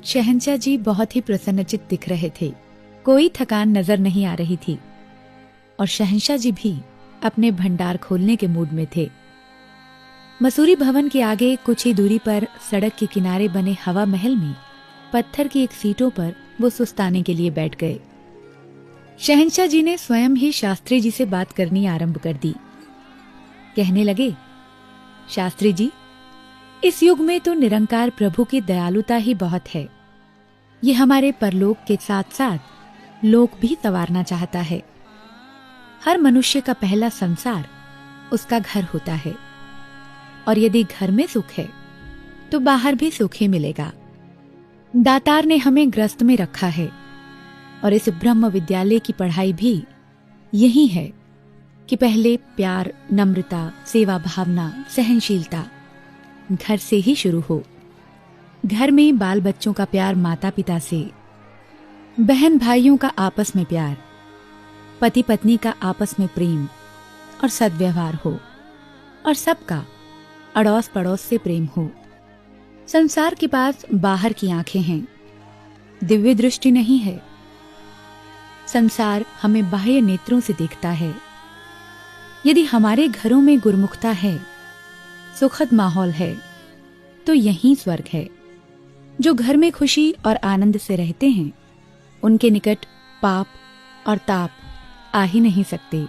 शहंशाह जी बहुत ही प्रसन्नचित दिख रहे थे। कोई थकान नजर नहीं आ रही थी और शहंशाह जी भी अपने भंडार खोलने के मूड में थे। मसूरी भवन के आगे कुछ ही दूरी पर सड़क के किनारे बने हवा महल में पत्थर की एक सीटों पर वो सुस्ताने के लिए बैठ गए। शहंशाह जी ने स्वयं ही शास्त्री जी से बात करनी आरंभ कर दी। कहने लगे, शास्त्री जी, इस युग में तो निरंकार प्रभु की दयालुता ही बहुत है। ये हमारे परलोक के साथ साथ लोक भी संवारना चाहता है। हर मनुष्य का पहला संसार उसका घर होता है और यदि घर में सुख है तो बाहर भी सुख ही मिलेगा। दातार ने हमें ग्रस्त में रखा है और इस ब्रह्म विद्यालय की पढ़ाई भी यही है कि पहले प्यार, नम्रता, सेवा भावना, सहनशीलता घर से ही शुरू हो। घर में बाल बच्चों का प्यार माता पिता से, बहन भाइयों का आपस में प्यार, पति पत्नी का आपस में प्रेम और सद्व्यवहार हो और सबका अड़ोस पड़ोस से प्रेम हो। संसार के पास बाहर की आंखें हैं, दिव्य दृष्टि नहीं है। संसार हमें बाह्य नेत्रों से देखता है। यदि हमारे घरों में गुरमुखता है, सुखद माहौल है, तो यही स्वर्ग है। जो घर में खुशी और आनंद से रहते हैं, उनके निकट पाप और ताप आ ही नहीं सकते।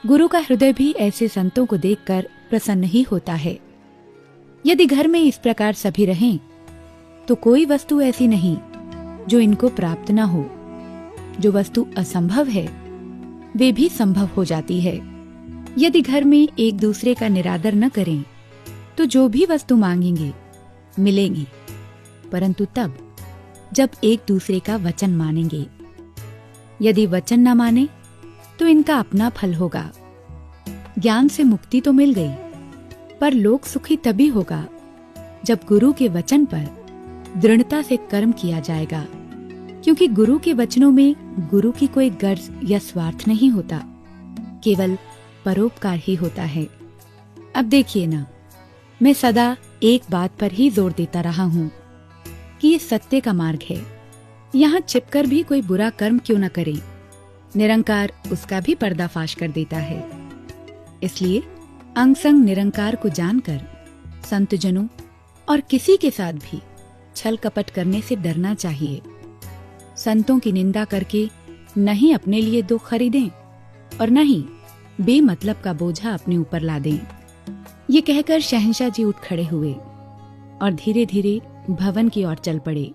गुरु का हृदय भी ऐसे संतों को देखकर प्रसन्न ही होता है। यदि घर में इस प्रकार सभी रहें, तो कोई वस्तु ऐसी नहीं जो इनको प्राप्त न हो। जो वस्तु असंभव है, वे भी संभव हो जाती है। यदि घर में एक दूसरे का निरादर न करें, तो जो भी वस्तु मांगेंगे मिलेगी, परंतु तब जब एक दूसरे का वचन मानेंगे। यदि वचन न माने तो इनका अपना फल होगा। ज्ञान से मुक्ति तो मिल गई, पर लोक सुखी तभी होगा जब गुरु के वचन पर दृढ़ता से कर्म किया जाएगा, क्योंकि गुरु के वचनों में गुरु की कोई गर्ज या स्वार्थ नहीं होता, केवल परोपकार ही होता है। अब देखिए ना, मैं सदा एक बात पर ही जोर देता रहा हूँ कि ये सत्य का मार्ग है। यहाँ छिपकर भी कोई बुरा कर्म क्यों न करे, निरंकार उसका भी पर्दाफाश कर देता है। इसलिए अंग संग निरंकार को जानकर संतजनों और किसी के साथ भी छल कपट करने से डरना चाहिए। संतों की निंदा करके नहीं अपने लिए दुख खरीदें और नहीं बेमतलब का बोझा अपने ऊपर ला दें। ये कहकर शहंशाह जी उठ खड़े हुए और धीरे धीरे भवन की ओर चल पड़े।